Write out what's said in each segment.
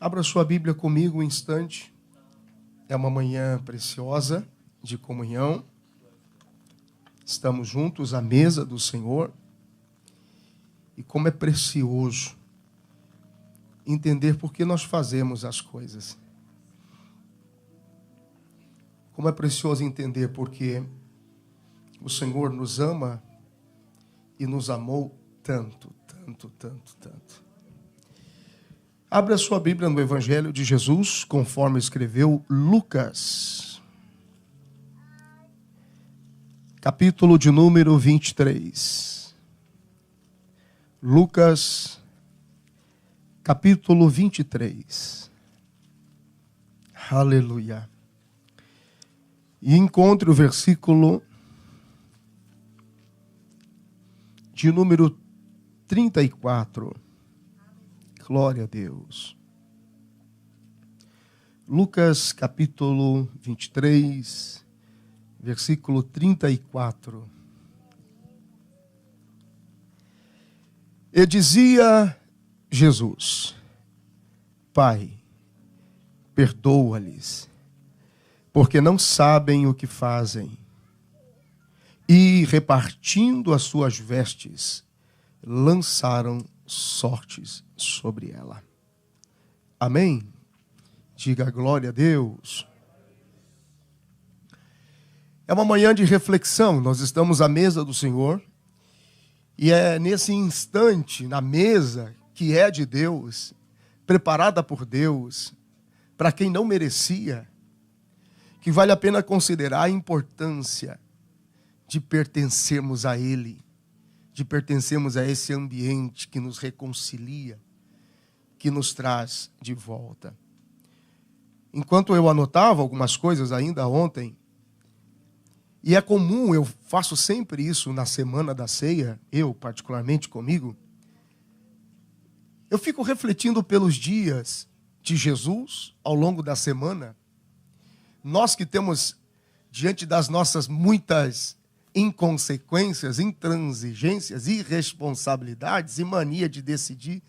Abra sua Bíblia comigo um instante. É uma manhã preciosa de comunhão. Estamos juntos à mesa do Senhor. E como é precioso entender por que nós fazemos as coisas. Como é precioso entender porque o Senhor nos ama e nos amou tanto, tanto, tanto, tanto. Abra a sua Bíblia no Evangelho de Jesus, conforme escreveu Lucas. Capítulo de número 23. Lucas, capítulo 23. Aleluia. E encontre o versículo de número 34. Glória a Deus. Lucas capítulo 23, versículo 34. E dizia Jesus: Pai, perdoa-lhes, porque não sabem o que fazem. E, repartindo as suas vestes, lançaram sortes sobre ela. Amém? Diga glória a Deus. É uma manhã de reflexão, nós estamos à mesa do Senhor, e é nesse instante, na mesa que é de Deus, preparada por Deus, para quem não merecia, que vale a pena considerar a importância de pertencermos a Ele, de pertencermos a esse ambiente que nos reconcilia, que nos traz de volta. Enquanto eu anotava algumas coisas ainda ontem, e é comum, eu faço sempre isso na semana da ceia, eu particularmente comigo, eu fico refletindo pelos dias de Jesus ao longo da semana. Nós que temos, diante das nossas muitas inconsequências, intransigências, irresponsabilidades e mania de decidir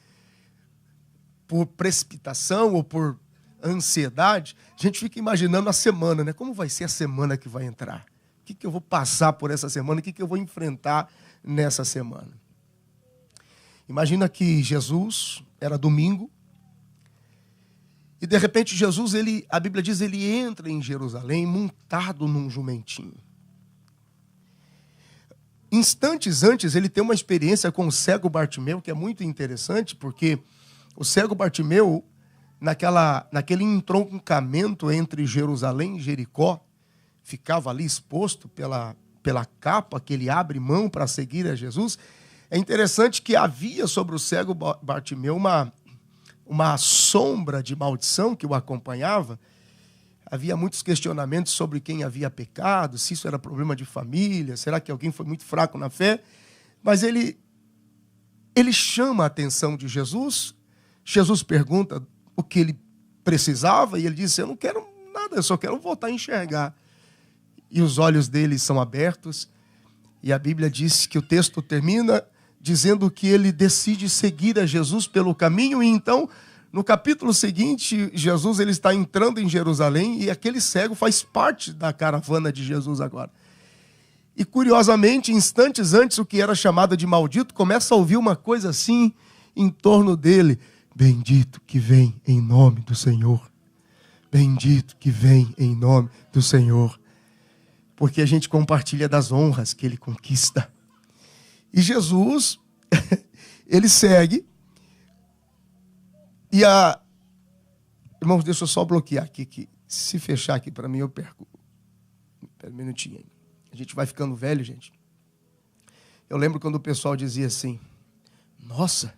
por precipitação ou por ansiedade, a gente fica imaginando a semana, né? Como vai ser a semana que vai entrar? O que eu vou passar por essa semana? O que eu vou enfrentar nessa semana? Imagina que Jesus, era domingo, e de repente Jesus, a Bíblia diz, ele entra em Jerusalém montado num jumentinho. Instantes antes, ele tem uma experiência com o cego Bartimeu, que é muito interessante, porque o cego Bartimeu, naquele entroncamento entre Jerusalém e Jericó, ficava ali exposto pela capa que ele abre mão para seguir a Jesus. É interessante que havia sobre o cego Bartimeu uma sombra de maldição que o acompanhava. Havia muitos questionamentos sobre quem havia pecado, se isso era problema de família, será que alguém foi muito fraco na fé? Mas ele chama a atenção de Jesus. Jesus pergunta o que ele precisava e ele diz: eu não quero nada, eu só quero voltar a enxergar. E os olhos dele são abertos. E a Bíblia diz que o texto termina dizendo que ele decide seguir a Jesus pelo caminho. E então, no capítulo seguinte, Jesus ele está entrando em Jerusalém e aquele cego faz parte da caravana de Jesus agora. E curiosamente, instantes antes, o que era chamado de maldito começa a ouvir uma coisa assim em torno dele: bendito que vem em nome do Senhor. Bendito que vem em nome do Senhor. Porque a gente compartilha das honras que ele conquista. E Jesus, ele segue. E irmãos, deixa eu só bloquear aqui, que se fechar aqui para mim eu perco. Espera um minutinho aí. A gente vai ficando velho, gente. Eu lembro quando o pessoal dizia assim: nossa,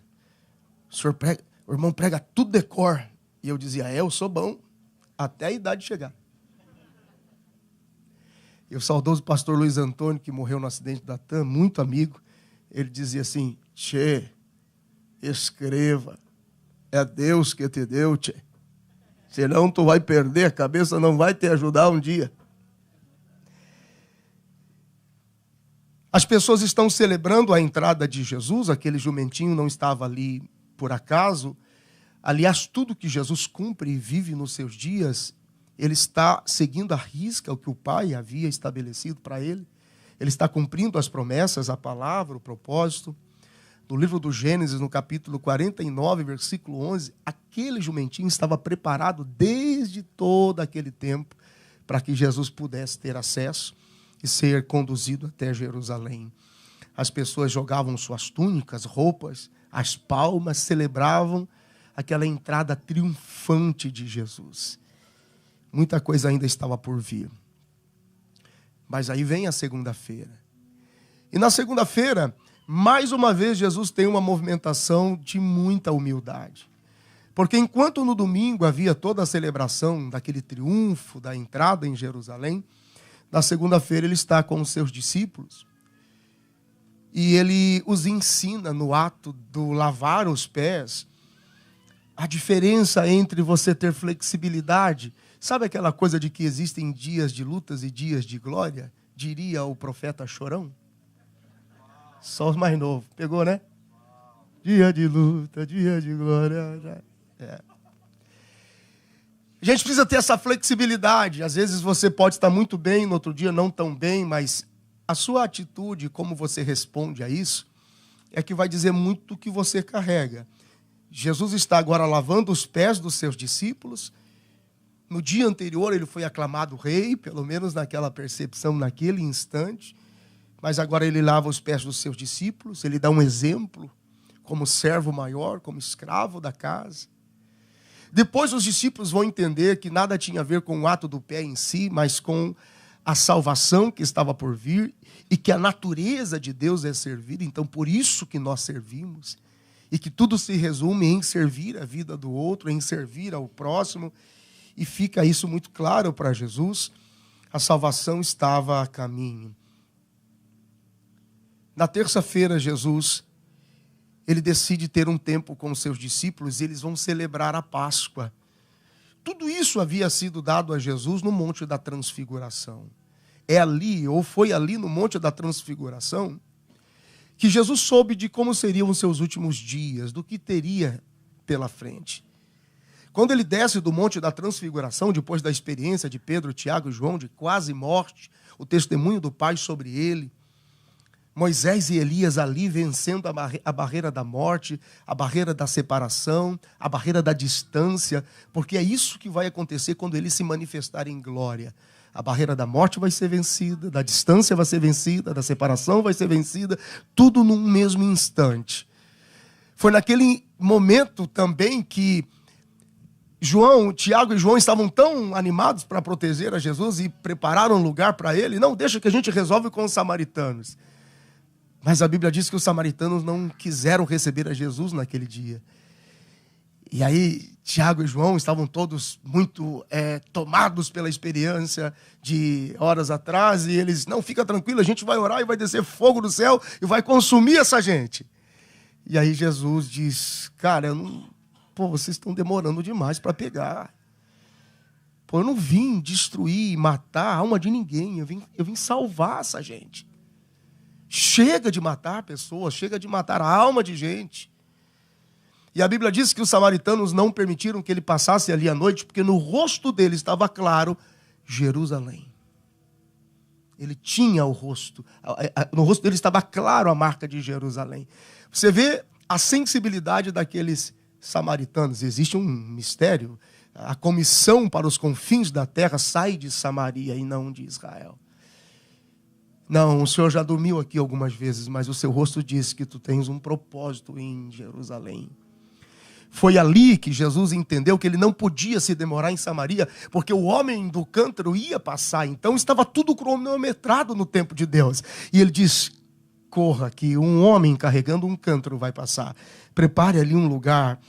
o irmão prega tudo de cor. E eu dizia: eu sou bom até a idade chegar. E o saudoso pastor Luiz Antônio, que morreu no acidente da TAM, muito amigo, ele dizia assim: tchê, escreva, é Deus que te deu, tchê. Senão tu vai perder, a cabeça não vai te ajudar um dia. As pessoas estão celebrando a entrada de Jesus, aquele jumentinho não estava ali por acaso. Aliás, tudo que Jesus cumpre e vive nos seus dias, ele está seguindo à risca o que o Pai havia estabelecido para ele. Ele está cumprindo as promessas, a palavra, o propósito. No livro do Gênesis, no capítulo 49, versículo 11, aquele jumentinho estava preparado desde todo aquele tempo para que Jesus pudesse ter acesso e ser conduzido até Jerusalém. As pessoas jogavam suas túnicas, roupas, as palmas, celebravam aquela entrada triunfante de Jesus. Muita coisa ainda estava por vir. Mas aí vem a segunda-feira. E na segunda-feira, mais uma vez, Jesus tem uma movimentação de muita humildade. Porque enquanto no domingo havia toda a celebração daquele triunfo, da entrada em Jerusalém, na segunda-feira ele está com os seus discípulos e ele os ensina no ato do lavar os pés a diferença entre você ter flexibilidade. Sabe aquela coisa de que existem dias de lutas e dias de glória? Diria o profeta Chorão. Só os mais novos. Pegou, né? Dia de luta, dia de glória. É. A gente precisa ter essa flexibilidade. Às vezes você pode estar muito bem, no outro dia não tão bem, mas a sua atitude, como você responde a isso, é que vai dizer muito do que você carrega. Jesus está agora lavando os pés dos seus discípulos. No dia anterior ele foi aclamado rei, pelo menos naquela percepção, naquele instante. Mas agora ele lava os pés dos seus discípulos, ele dá um exemplo como servo maior, como escravo da casa. Depois os discípulos vão entender que nada tinha a ver com o ato do pé em si, mas com a salvação que estava por vir e que a natureza de Deus é servir. Então, por isso que nós servimos e que tudo se resume em servir a vida do outro, em servir ao próximo. E fica isso muito claro para Jesus. A salvação estava a caminho. Na terça-feira, Jesus, ele decide ter um tempo com os seus discípulos e eles vão celebrar a Páscoa. Tudo isso havia sido dado a Jesus no Monte da Transfiguração. É ali, ou foi ali no Monte da Transfiguração, que Jesus soube de como seriam os seus últimos dias, do que teria pela frente. Quando ele desce do Monte da Transfiguração, depois da experiência de Pedro, Tiago e João, de quase morte, o testemunho do Pai sobre ele, Moisés e Elias ali vencendo a barreira da morte, a barreira da separação, a barreira da distância, porque é isso que vai acontecer quando eles se manifestarem em glória. A barreira da morte vai ser vencida, da distância vai ser vencida, da separação vai ser vencida, tudo num mesmo instante. Foi naquele momento também que Tiago e João estavam tão animados para proteger a Jesus e prepararam um lugar para ele. Não, deixa que a gente resolve com os samaritanos. Mas a Bíblia diz que os samaritanos não quiseram receber a Jesus naquele dia. E aí, Tiago e João estavam todos muito tomados pela experiência de horas atrás. E eles, não, fica tranquilo, a gente vai orar e vai descer fogo do céu e vai consumir essa gente. E aí Jesus diz, cara, vocês estão demorando demais para pegar. Eu não vim destruir, matar a alma de ninguém. Eu vim salvar essa gente. Chega de matar pessoas, chega de matar a alma de gente. E a Bíblia diz que os samaritanos não permitiram que ele passasse ali à noite, porque no rosto dele estava claro Jerusalém. Ele tinha o rosto, no rosto dele estava claro a marca de Jerusalém. Você vê a sensibilidade daqueles samaritanos. Existe um mistério. A comissão para os confins da terra sai de Samaria e não de Israel. Não, o Senhor já dormiu aqui algumas vezes, mas o seu rosto diz que tu tens um propósito em Jerusalém. Foi ali que Jesus entendeu que ele não podia se demorar em Samaria, porque o homem do cântaro ia passar. Então estava tudo cronometrado no tempo de Deus. E ele diz, corra que um homem carregando um cântaro vai passar. Prepare ali um lugar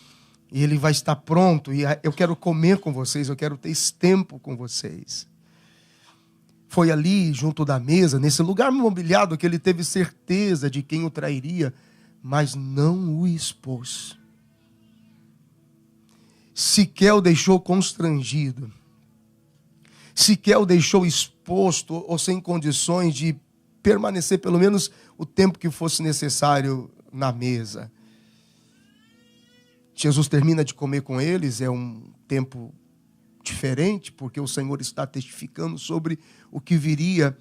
e ele vai estar pronto. E eu quero comer com vocês, eu quero ter esse tempo com vocês. Foi ali, junto da mesa, nesse lugar mobiliado, que ele teve certeza de quem o trairia, mas não o expôs. Sequer o deixou constrangido. Sequer o deixou exposto ou sem condições de permanecer pelo menos o tempo que fosse necessário na mesa. Jesus termina de comer com eles, é um tempo diferente, porque o Senhor está testificando sobre o que viria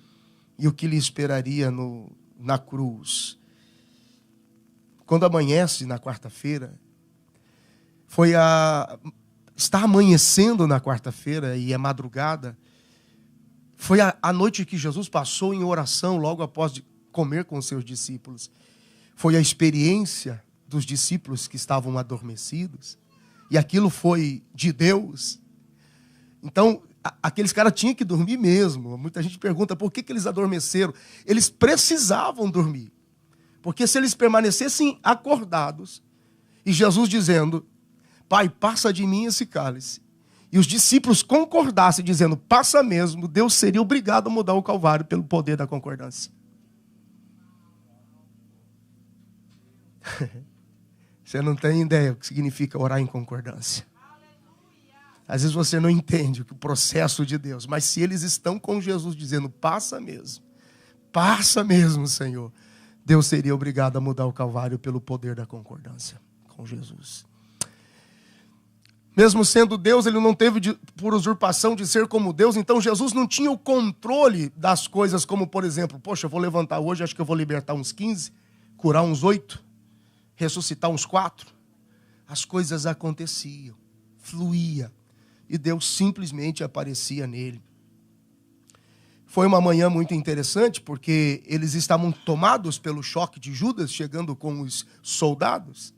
e o que lhe esperaria na cruz. Quando amanhece na quarta-feira, está amanhecendo na quarta-feira e é madrugada, foi a noite que Jesus passou em oração logo após de comer com os seus discípulos. Foi a experiência dos discípulos que estavam adormecidos, e aquilo foi de Deus. Então, aqueles caras tinham que dormir mesmo. Muita gente pergunta por que eles adormeceram. Eles precisavam dormir, porque se eles permanecessem acordados, e Jesus dizendo: Pai, passa de mim esse cálice, e os discípulos concordassem dizendo: passa mesmo, Deus seria obrigado a mudar o Calvário pelo poder da concordância. Você não tem ideia o que significa orar em concordância. Às vezes você não entende o processo de Deus, mas se eles estão com Jesus dizendo: passa mesmo, Senhor, Deus seria obrigado a mudar o Calvário pelo poder da concordância com Jesus. Mesmo sendo Deus, ele não teve por usurpação de ser como Deus, então Jesus não tinha o controle das coisas, como por exemplo, poxa, eu vou levantar hoje, acho que eu vou libertar uns 15, curar uns 8, ressuscitar uns 4. As coisas aconteciam, fluía, e Deus simplesmente aparecia nele. Foi uma manhã muito interessante, porque eles estavam tomados pelo choque de Judas, chegando com os soldados.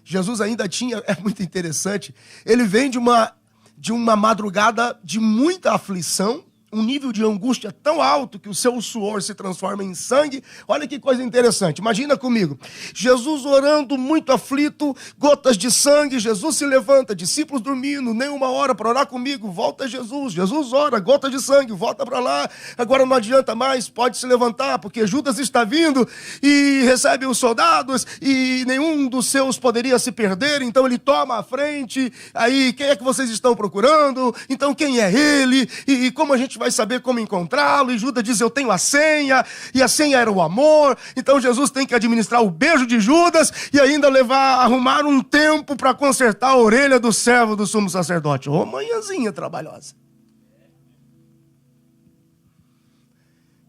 Jesus ainda tinha, é muito interessante, ele vem de uma madrugada de muita aflição, um nível de angústia tão alto que o seu suor se transforma em sangue. Olha que coisa interessante, imagina comigo, Jesus orando muito aflito, gotas de sangue, Jesus se levanta, discípulos dormindo, nem uma hora para orar comigo, volta Jesus ora, gota de sangue, volta para lá, agora não adianta mais, pode se levantar, porque Judas está vindo e recebe os soldados e nenhum dos seus poderia se perder, então ele toma a frente, aí quem é que vocês estão procurando? Então quem é ele? E como a gente vai saber como encontrá-lo? E Judas diz: eu tenho a senha, e a senha era o amor. Então Jesus tem que administrar o beijo de Judas e ainda arrumar um tempo para consertar a orelha do servo do sumo sacerdote. Ô, manhãzinha trabalhosa.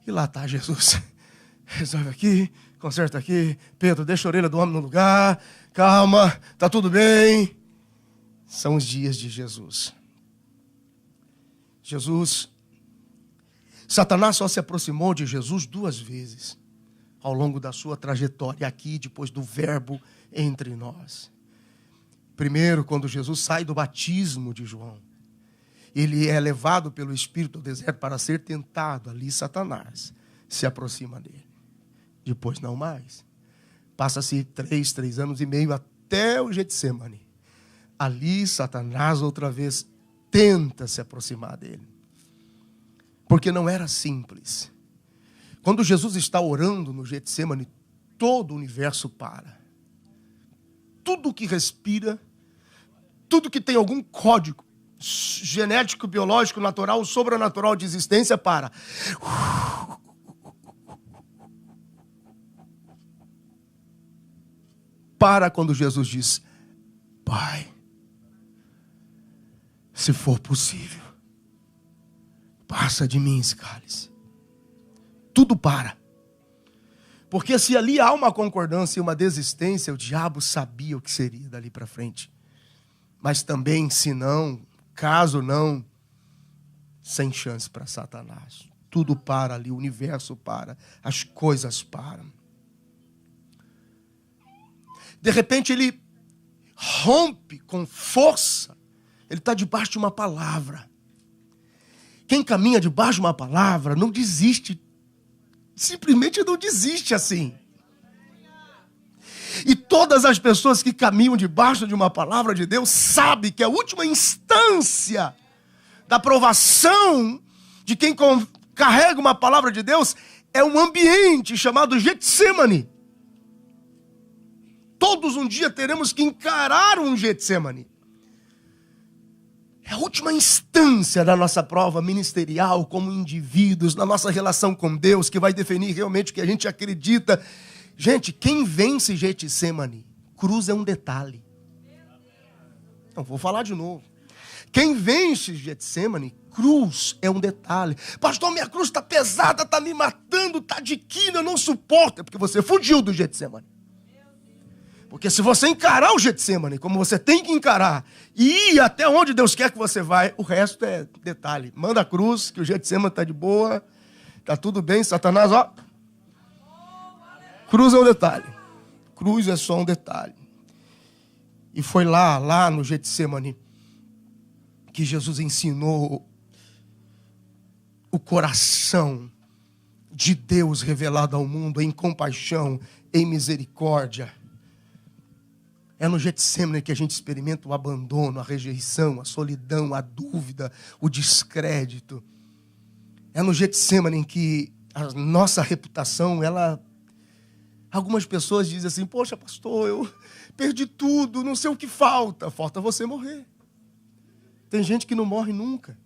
E lá está Jesus. Resolve aqui, conserta aqui. Pedro, deixa a orelha do homem no lugar. Calma, tá tudo bem. São os dias de Jesus. Satanás só se aproximou de Jesus 2 vezes ao longo da sua trajetória aqui, depois do verbo entre nós. Primeiro, quando Jesus sai do batismo de João, ele é levado pelo Espírito ao deserto para ser tentado. Ali Satanás se aproxima dele. Depois não mais. Passa-se 3 anos e meio até o Getsemane. Ali Satanás outra vez tenta se aproximar dele. Porque não era simples. Quando Jesus está orando no Getsemane, todo o universo para. Tudo que respira, tudo que tem algum código genético, biológico, natural, sobrenatural de existência, para. Para quando Jesus diz: Pai, se for possível, passa de mim esse cálice. Tudo para. Porque se ali há uma concordância e uma desistência, o diabo sabia o que seria dali para frente. Mas também, se não, caso não, sem chance para Satanás. Tudo para ali, o universo para, as coisas param. De repente ele rompe com força. Ele está debaixo de uma palavra. Quem caminha debaixo de uma palavra não desiste. Simplesmente não desiste assim. E todas as pessoas que caminham debaixo de uma palavra de Deus sabem que a última instância da provação de quem carrega uma palavra de Deus é um ambiente chamado Getsemane. Todos um dia teremos que encarar um Getsemane. É a última instância da nossa prova ministerial como indivíduos, na nossa relação com Deus, que vai definir realmente o que a gente acredita. Gente, quem vence Getsemane? Cruz é um detalhe. Não, vou falar de novo. Quem vence Getsêmani, cruz é um detalhe. Pastor, minha cruz está pesada, está me matando, está de quina, eu não suporto. É porque você fugiu do Getsêmani. Porque se você encarar o Getsêmani, como você tem que encarar, e ir até onde Deus quer que você vai, o resto é detalhe. Manda a cruz, que o Getsêmani está de boa, está tudo bem, Satanás, ó. Cruz é um detalhe. Cruz é só um detalhe. E foi lá no Getsêmani, que Jesus ensinou o coração de Deus revelado ao mundo em compaixão, em misericórdia. É no Getsêmani que a gente experimenta o abandono, a rejeição, a solidão, a dúvida, o descrédito. É no Getsêmani em que a nossa reputação, algumas pessoas dizem assim, poxa, pastor, eu perdi tudo, não sei o que falta. Falta você morrer. Tem gente que não morre nunca.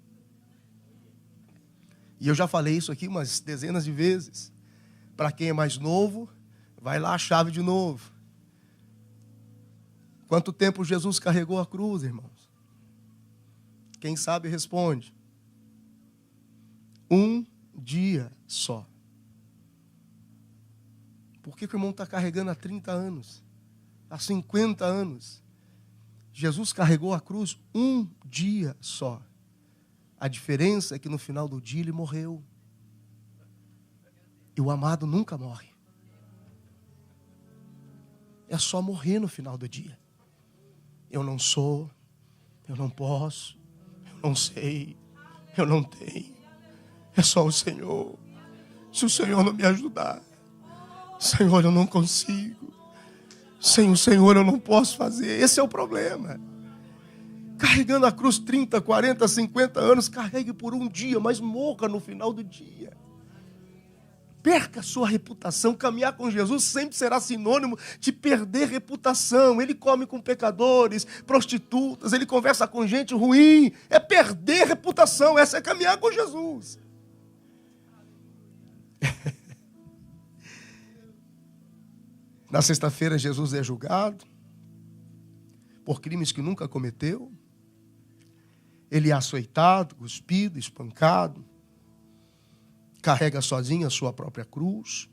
E eu já falei isso aqui umas dezenas de vezes. Para quem é mais novo, vai lá a chave de novo. Quanto tempo Jesus carregou a cruz, irmãos? Quem sabe responde. 1 dia só. Por que o irmão está carregando há 30 anos? Há 50 anos? Jesus carregou a cruz 1 dia só. A diferença é que no final do dia ele morreu. E o amado nunca morre. É só morrer no final do dia. Eu não sou, eu não posso, eu não sei, eu não tenho. É só o Senhor. Se o Senhor não me ajudar, Senhor, eu não consigo. Sem o Senhor eu não posso fazer. Esse é o problema. Carregando a cruz 30, 40, 50 anos, carregue por 1 dia, mas morra no final do dia. Perca a sua reputação. Caminhar com Jesus sempre será sinônimo de perder reputação. Ele come com pecadores, prostitutas, ele conversa com gente ruim. É perder reputação. Essa é caminhar com Jesus. Na sexta-feira, Jesus é julgado por crimes que nunca cometeu. Ele é açoitado, cuspido, espancado. Carrega sozinho a sua própria cruz.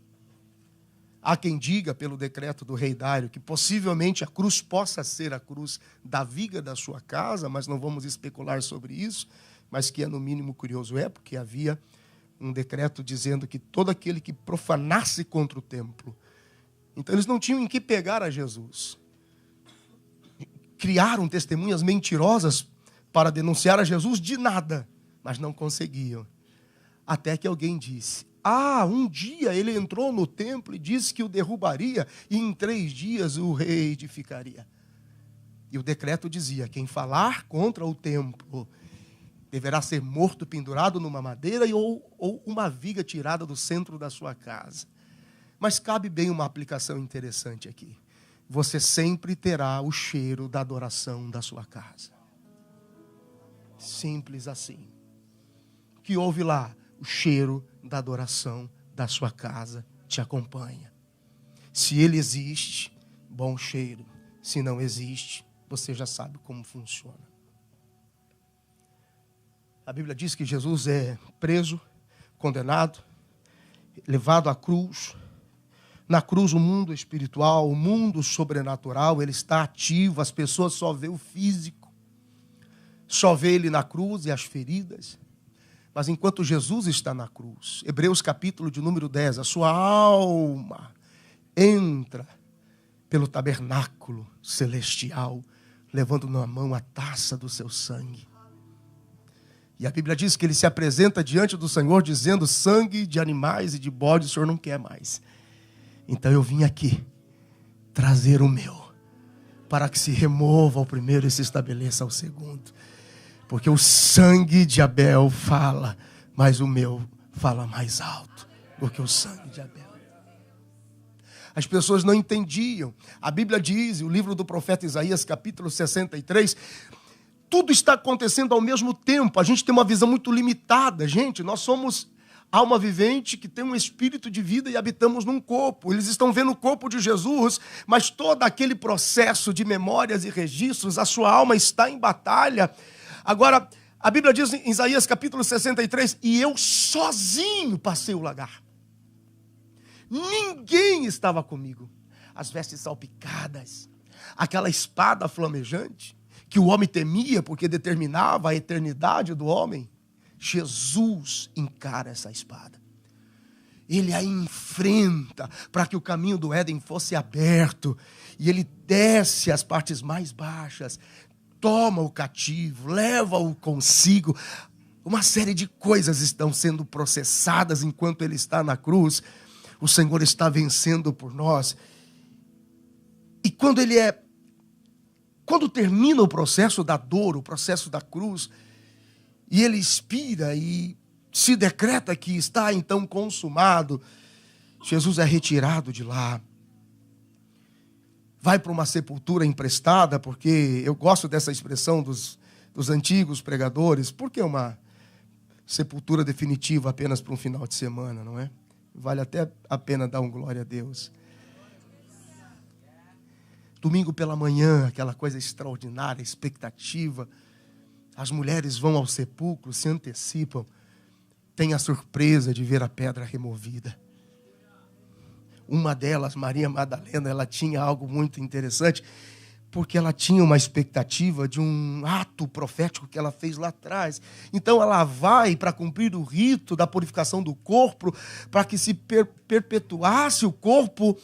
Há quem diga, pelo decreto do rei Dário, que possivelmente a cruz possa ser a cruz da viga da sua casa, mas não vamos especular sobre isso, mas que é no mínimo curioso porque havia um decreto dizendo que todo aquele que profanasse contra o templo. Então eles não tinham em que pegar a Jesus. Criaram testemunhas mentirosas para denunciar a Jesus de nada, mas não conseguiam. Até que alguém disse, um dia ele entrou no templo e disse que o derrubaria e em 3 dias o reedificaria. E o decreto dizia, quem falar contra o templo deverá ser morto pendurado numa madeira ou uma viga tirada do centro da sua casa. Mas cabe bem uma aplicação interessante aqui. Você sempre terá o cheiro da adoração da sua casa. Simples assim. O que houve lá? O cheiro da adoração da sua casa te acompanha. Se ele existe, bom cheiro. Se não existe, você já sabe como funciona. A Bíblia diz que Jesus é preso, condenado, levado à cruz. Na cruz, o mundo espiritual, o mundo sobrenatural, ele está ativo. As pessoas só vê o físico. Só vê ele na cruz e as feridas. Mas enquanto Jesus está na cruz, Hebreus capítulo de número 10, a sua alma entra pelo tabernáculo celestial, levando na mão a taça do seu sangue. E a Bíblia diz que ele se apresenta diante do Senhor dizendo, sangue de animais e de bode o Senhor não quer mais. Então eu vim aqui trazer o meu, para que se remova o primeiro e se estabeleça o segundo. Porque o sangue de Abel fala, mas o meu fala mais alto do que o sangue de Abel. As pessoas não entendiam. A Bíblia diz, o livro do profeta Isaías, capítulo 63, tudo está acontecendo ao mesmo tempo. A gente tem uma visão muito limitada, gente. Nós somos alma vivente que tem um espírito de vida e habitamos num corpo. Eles estão vendo o corpo de Jesus, mas todo aquele processo de memórias e registros, a sua alma está em batalha. Agora, a Bíblia diz em Isaías capítulo 63, e eu sozinho passei o lagar. Ninguém estava comigo. As vestes salpicadas, aquela espada flamejante, que o homem temia porque determinava a eternidade do homem. Jesus encara essa espada. Ele a enfrenta para que o caminho do Éden fosse aberto. E ele desce às partes mais baixas, toma o cativo, leva-o consigo. Uma série de coisas estão sendo processadas enquanto ele está na cruz. O Senhor está vencendo por nós. E quando termina o processo da dor, o processo da cruz, e ele expira e se decreta que está então consumado, Jesus é retirado de lá. Vai para uma sepultura emprestada, porque eu gosto dessa expressão dos antigos pregadores, porque uma sepultura definitiva apenas para um final de semana, não é? Vale até a pena dar um glória a Deus. Domingo pela manhã, aquela coisa extraordinária, expectativa. As mulheres vão ao sepulcro, se antecipam. Tem a surpresa de ver a pedra removida. Uma delas, Maria Madalena, ela tinha algo muito interessante, porque ela tinha uma expectativa de um ato profético que ela fez lá atrás. Então ela vai para cumprir o rito da purificação do corpo, para que se perpetuasse o corpo.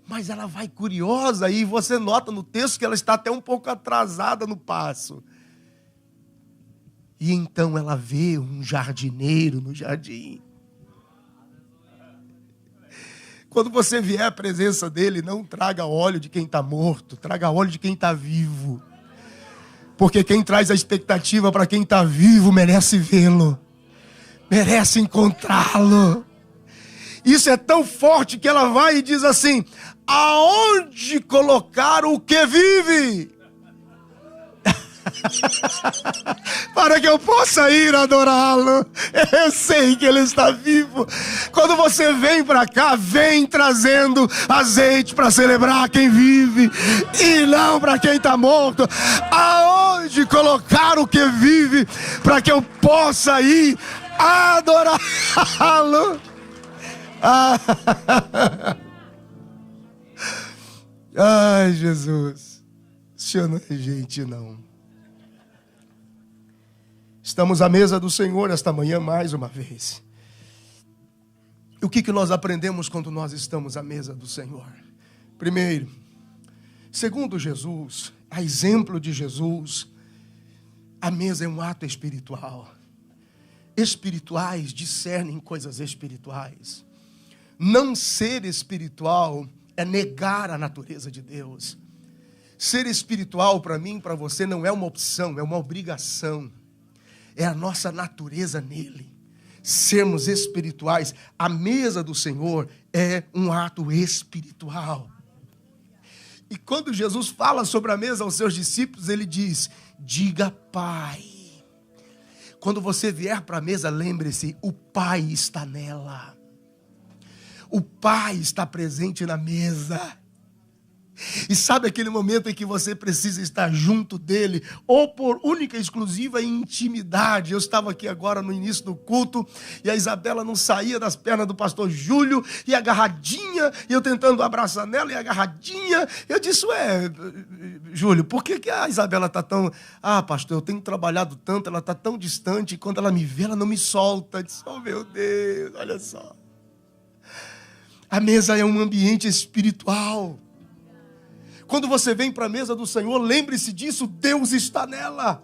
Mas ela vai curiosa e você nota no texto que ela está até um pouco atrasada no passo. E então ela vê um jardineiro no jardim. Quando você vier à presença dele, não traga óleo de quem está morto, traga óleo de quem está vivo. Porque quem traz a expectativa para quem está vivo merece vê-lo, merece encontrá-lo. Isso é tão forte que ela vai e diz assim: aonde colocar o que vive? Para que eu possa ir adorá-lo. Eu sei que ele está vivo. Quando você vem para cá, vem trazendo azeite para celebrar quem vive e não para quem está morto. Aonde colocar o que vive para que eu possa ir adorá-lo? Ai, Jesus, o Senhor não é gente, não. Estamos à mesa do Senhor esta manhã mais uma vez. E o que nós aprendemos quando nós estamos à mesa do Senhor? Primeiro, segundo Jesus, a exemplo de Jesus, a mesa é um ato espiritual. Espirituais discernem coisas espirituais. Não ser espiritual é negar a natureza de Deus. Ser espiritual para mim, para você, não é uma opção, é uma obrigação. É a nossa natureza nele. Sermos espirituais. A mesa do Senhor é um ato espiritual. E quando Jesus fala sobre a mesa aos seus discípulos, ele diz: diga Pai. Quando você vier para a mesa, lembre-se, o Pai está nela. O Pai está presente na mesa. E sabe aquele momento em que você precisa estar junto dele, ou por única e exclusiva intimidade? Eu estava aqui agora no início do culto, e a Isabela não saía das pernas do pastor Júlio, e agarradinha, e eu tentando abraçar nela, e agarradinha. Eu disse: ué, Júlio, por que a Isabela está tão... Ah, pastor, eu tenho trabalhado tanto, ela está tão distante, e quando ela me vê, ela não me solta. Eu disse: oh meu Deus, olha só. A mesa é um ambiente espiritual. Quando você vem para a mesa do Senhor, lembre-se disso, Deus está nela.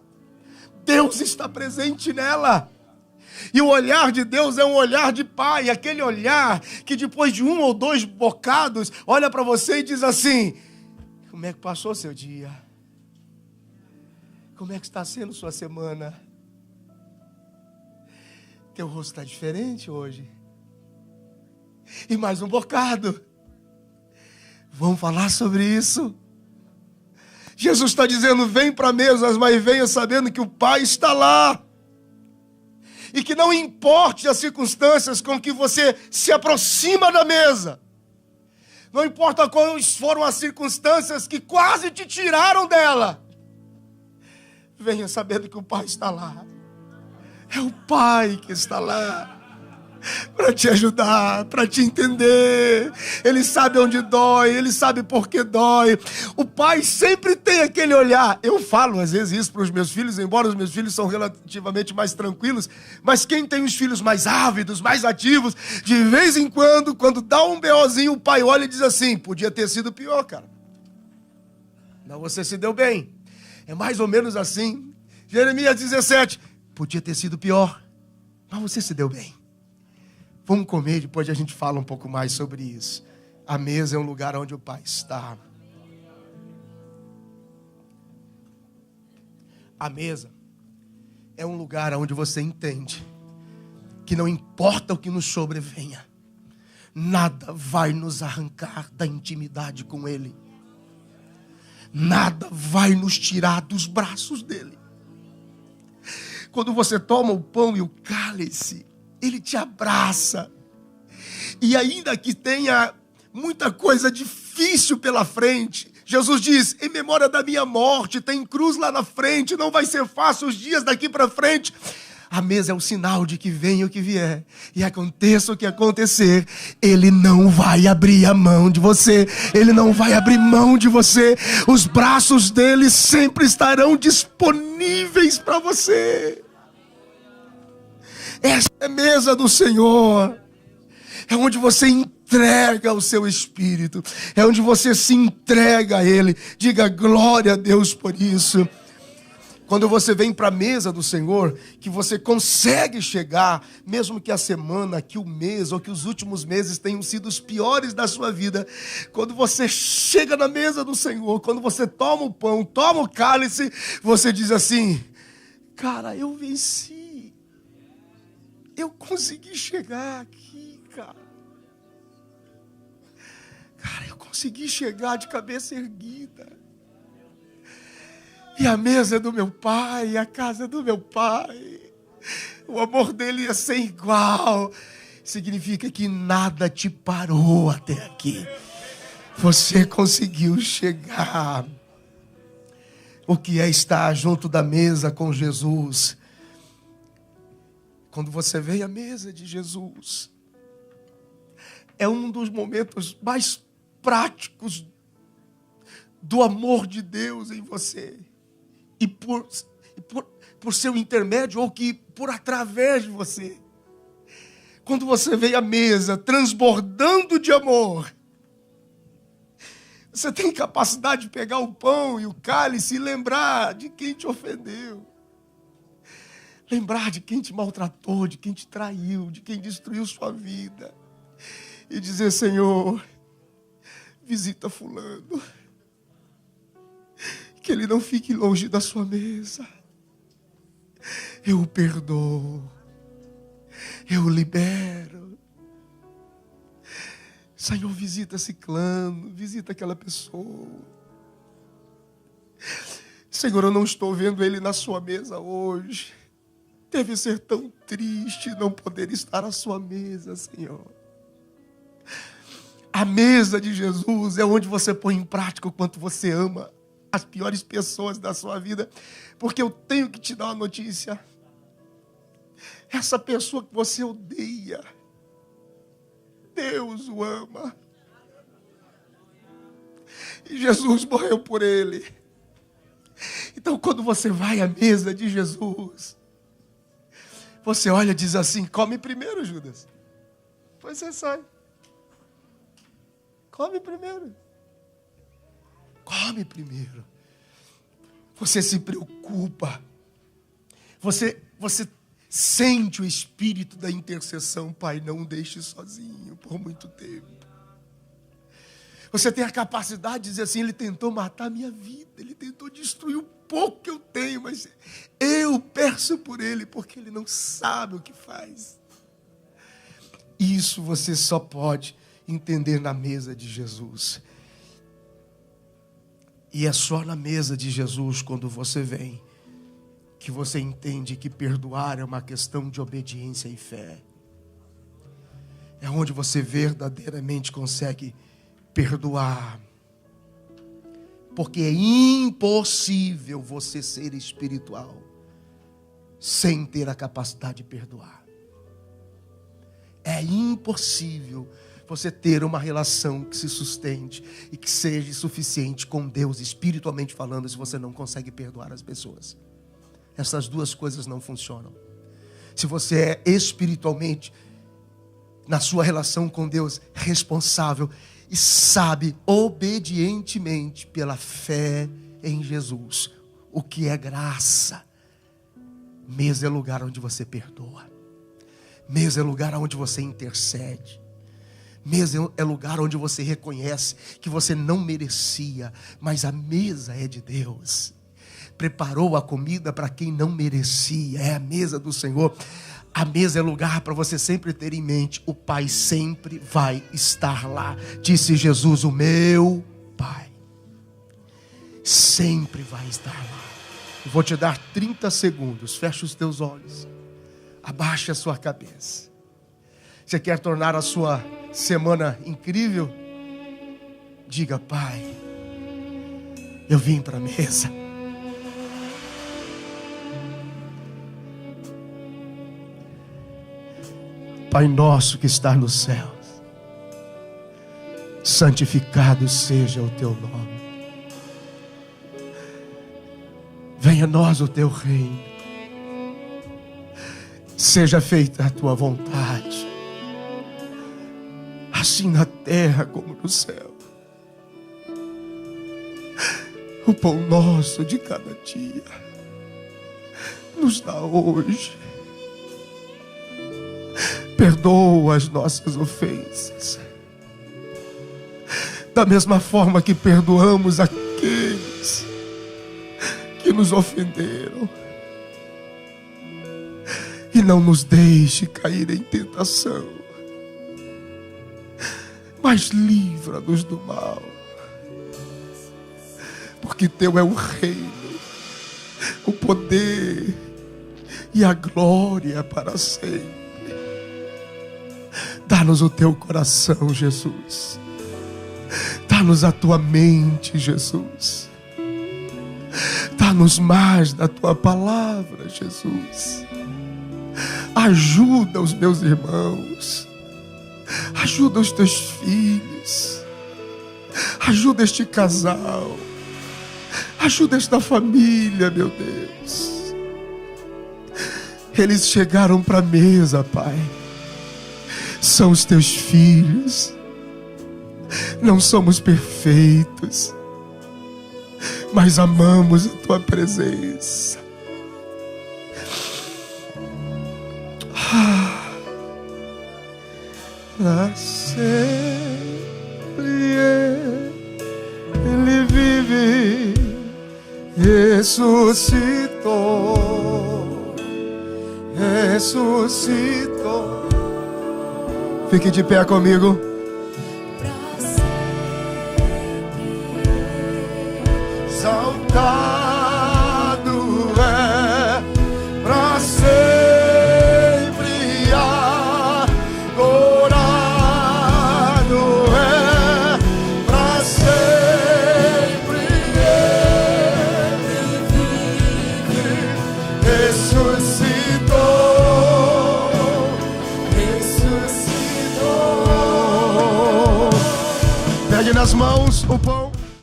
Deus está presente nela. E o olhar de Deus é um olhar de pai, aquele olhar que depois de 1 ou 2 bocados, olha para você e diz assim: como é que passou seu dia? Como é que está sendo sua semana? Teu rosto está diferente hoje. E mais um bocado. Vamos falar sobre isso. Jesus está dizendo: vem para a mesa, mas venha sabendo que o Pai está lá. E que não importe as circunstâncias com que você se aproxima da mesa. Não importa quais foram as circunstâncias que quase te tiraram dela. Venha sabendo que o Pai está lá. É o Pai que está lá para te ajudar, para te entender. Ele sabe onde dói, Ele sabe por que dói. O Pai sempre tem aquele olhar. Eu falo às vezes isso para os meus filhos, embora os meus filhos são relativamente mais tranquilos, mas quem tem os filhos mais ávidos, mais ativos, de vez em quando dá um BOzinho, o pai olha e diz assim: podia ter sido pior, cara. Não, você se deu bem. É mais ou menos assim. Jeremias 17, podia ter sido pior, mas você se deu bem. Vamos comer, depois a gente fala um pouco mais sobre isso. A mesa é um lugar onde o Pai está. A mesa é um lugar onde você entende que não importa o que nos sobrevenha, nada vai nos arrancar da intimidade com Ele. Nada vai nos tirar dos braços dEle. Quando você toma o pão e o cálice, Ele te abraça. E ainda que tenha muita coisa difícil pela frente, Jesus diz: em memória da minha morte, tem cruz lá na frente, não vai ser fácil os dias daqui para frente. A mesa é o sinal de que venha o que vier, e aconteça o que acontecer, Ele não vai abrir a mão de você, Ele não vai abrir mão de você. Os braços dEle sempre estarão disponíveis para você. Essa é a mesa do Senhor. É onde você entrega o seu espírito. É onde você se entrega a Ele. Diga glória a Deus por isso. Quando você vem para a mesa do Senhor, que você consegue chegar, mesmo que a semana, que o mês ou que os últimos meses tenham sido os piores da sua vida, quando você chega na mesa do Senhor, quando você toma o pão, toma o cálice, você diz assim: cara, eu venci. Eu consegui chegar aqui, cara. Cara, eu consegui chegar de cabeça erguida. E a mesa é do meu Pai, a casa é do meu Pai. O amor dele é sem igual. Significa que nada te parou até aqui. Você conseguiu chegar. O que é estar junto da mesa com Jesus? Quando você vem à mesa de Jesus, é um dos momentos mais práticos do amor de Deus em você. E por seu intermédio, ou que por através de você. Quando você vem à mesa transbordando de amor, você tem capacidade de pegar o pão e o cálice e lembrar de quem te ofendeu. Lembrar de quem te maltratou, de quem te traiu, de quem destruiu sua vida. E dizer: Senhor, visita fulano. Que ele não fique longe da sua mesa. Eu o perdoo. Eu o libero. Senhor, visita ciclano, visita aquela pessoa. Senhor, eu não estou vendo ele na sua mesa hoje. Deve ser tão triste não poder estar à sua mesa, Senhor. A mesa de Jesus é onde você põe em prática o quanto você ama as piores pessoas da sua vida. Porque eu tenho que te dar uma notícia. Essa pessoa que você odeia, Deus o ama. E Jesus morreu por ele. Então, quando você vai à mesa de Jesus, você olha e diz assim: come primeiro, Judas. Depois você sai. Come primeiro. Come primeiro. Você se preocupa. Você sente o espírito da intercessão. Pai, não deixe sozinho por muito tempo. Você tem a capacidade de dizer assim: ele tentou matar a minha vida. Ele tentou destruir o pouco que eu tenho. Mas eu peço por ele, porque ele não sabe o que faz. Isso você só pode entender na mesa de Jesus. E é só na mesa de Jesus, quando você vem, que você entende que perdoar é uma questão de obediência e fé. É onde você verdadeiramente consegue perdoar. Porque é impossível você ser espiritual sem ter a capacidade de perdoar. É impossível você ter uma relação que se sustente e que seja suficiente com Deus, espiritualmente falando, se você não consegue perdoar as pessoas. Essas duas coisas não funcionam. Se você é espiritualmente, na sua relação com Deus, responsável e sabe obedientemente pela fé em Jesus o que é graça, mesa é lugar onde você perdoa, mesa é lugar onde você intercede, mesa é lugar onde você reconhece que você não merecia, mas a mesa é de Deus. Preparou a comida para quem não merecia, é a mesa do Senhor. A mesa é lugar para você sempre ter em mente: o Pai sempre vai estar lá. Disse Jesus: o meu Pai sempre vai estar lá. Eu vou te dar 30 segundos. Feche os teus olhos, abaixe a sua cabeça. Você quer tornar a sua semana incrível? Diga: Pai, eu vim para a mesa. Pai nosso que está nos céus, santificado seja o teu nome. Venha a nós o teu reino. Seja feita a tua vontade, assim na terra como no céu. O pão nosso de cada dia nos dá hoje. Perdoa as nossas ofensas, da mesma forma que perdoamos aqueles que nos ofenderam. E não nos deixe cair em tentação, mas livra-nos do mal. Porque teu é o reino, o poder e a glória para sempre. Dá-nos o teu coração, Jesus. Dá-nos a tua mente, Jesus. Dá-nos mais da tua palavra, Jesus. Ajuda os meus irmãos. Ajuda os teus filhos. Ajuda este casal. Ajuda esta família, meu Deus. Eles chegaram para a mesa, Pai. São os teus filhos. Não somos perfeitos, mas amamos a tua presença. Para sempre Ele vive, ressuscitou, ressuscitou. Fique de pé comigo. Exaltado é pra sempre, adorado é pra sempre. Ele vive, ressuscitou, ressuscitou. Pegue nas mãos o pão.